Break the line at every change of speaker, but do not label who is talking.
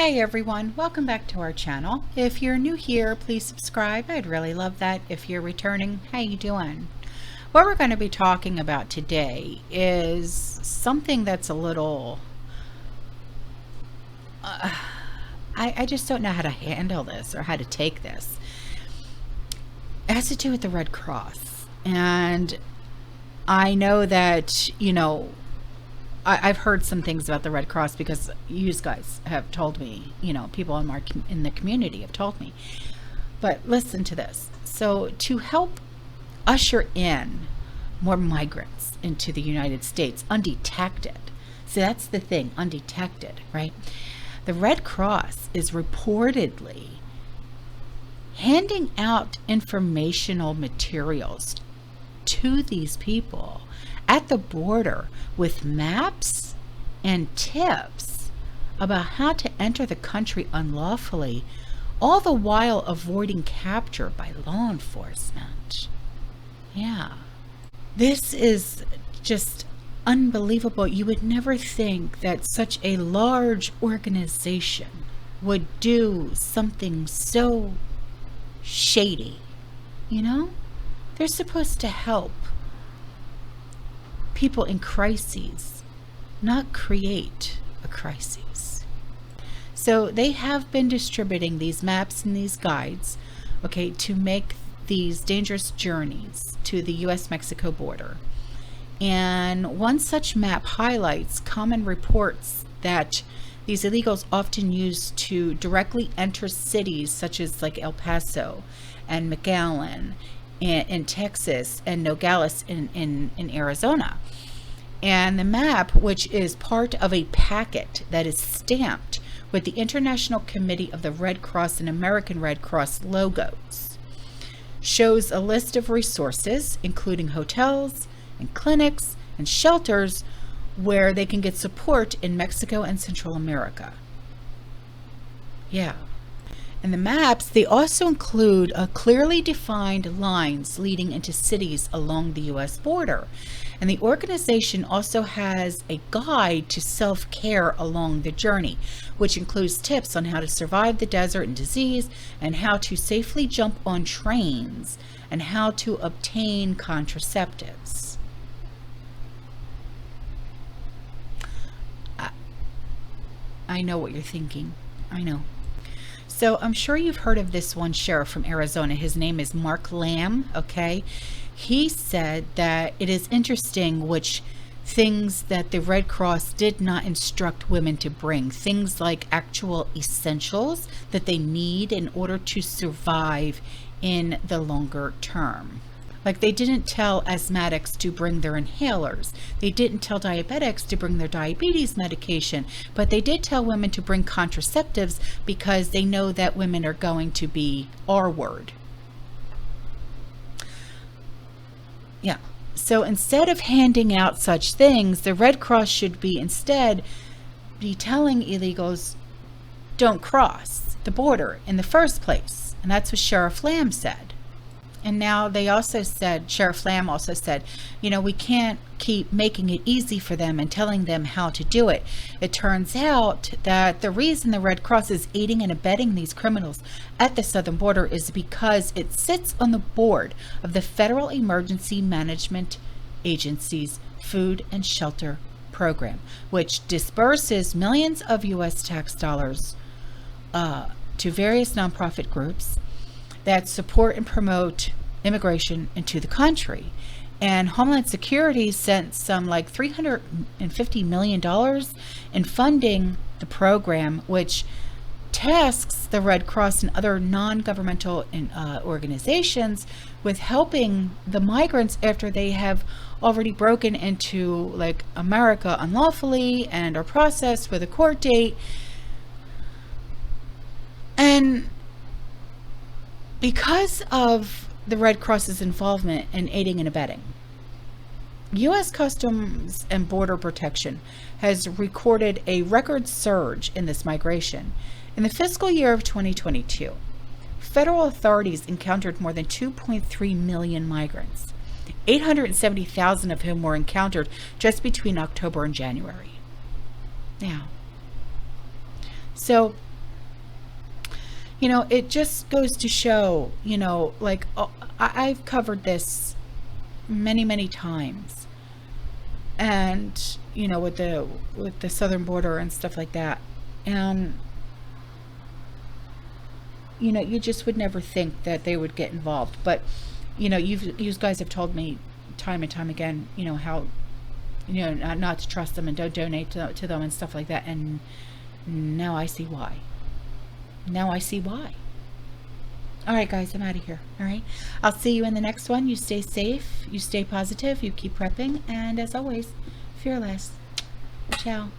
Hey everyone, welcome back to our channel. If you're new here, please subscribe. I'd really love that. If you're returning, how you doing? What we're going to be talking about today is something that's a little... I just don't know how to handle this or how to take this. It has to do with the Red Cross. And I know that, I've heard some things about the Red Cross because you guys have told me, people in the community have told me. But listen to this. So to help usher in more migrants into the United States undetected, so that's the thing, undetected, right? The Red Cross is reportedly handing out informational materials to these people at the border with maps and tips about how to enter the country unlawfully, all the while avoiding capture by law enforcement. Yeah. This is just unbelievable. You would never think that such a large organization would do something so shady. They're supposed to help people in crises, not create a crisis. So they have been distributing these maps and these guides, to make these dangerous journeys to the US-Mexico border. And one such map highlights common reports that these illegals often use to directly enter cities such as like El Paso and McAllen in Texas and Nogales in Arizona. And the map, which is part of a packet that is stamped with the International Committee of the Red Cross and American Red Cross logos, shows a list of resources, including hotels and clinics and shelters where they can get support in Mexico and Central America. Yeah. And the maps, they also include clearly defined lines leading into cities along the U.S. border. And the organization also has a guide to self-care along the journey, which includes tips on how to survive the desert and disease, and how to safely jump on trains, and how to obtain contraceptives. I know what you're thinking. I know. So I'm sure you've heard of this one sheriff from Arizona. His name is Mark Lamb, He said that it is interesting which things that the Red Cross did not instruct women to bring. Things like actual essentials that they need in order to survive in the longer term. Like they didn't tell asthmatics to bring their inhalers. They didn't tell diabetics to bring their diabetes medication, but they did tell women to bring contraceptives because they know that women are going to be R-word. Yeah. So instead of handing out such things, the Red Cross should be instead be telling illegals, don't cross the border in the first place. And that's what Sheriff Lamb said. And now they also said, Sheriff Lamb also said, we can't keep making it easy for them and telling them how to do it. It turns out that the reason the Red Cross is aiding and abetting these criminals at the southern border is because it sits on the board of the Federal Emergency Management Agency's Food and Shelter Program, which disburses millions of U.S. tax dollars to various nonprofit groups that support and promote immigration into the country. And Homeland Security sent some like $350 million in funding the program, which tasks the Red Cross and other non-governmental organizations with helping the migrants after they have already broken into like America unlawfully and are processed with a court date. And because of the Red Cross's involvement in aiding and abetting, U.S. Customs and Border Protection has recorded a record surge in this migration. In the fiscal year of 2022, federal authorities encountered more than 2.3 million migrants, 870,000 of whom were encountered just between October and January. Now, so You know, it just goes to show, you know, like, I've covered this many, many times. And, you know, with the southern border and stuff like that. And, you know, you just would never think that they would get involved. But, you know, you guys have told me time and time again, you know, how, you know, not to trust them and don't donate to them and stuff like that. And now I see why. Now I see why. All right, guys, I'm out of here. All right. I'll see you in the next one. You stay safe. You stay positive. You keep prepping. And as always, fearless. Ciao.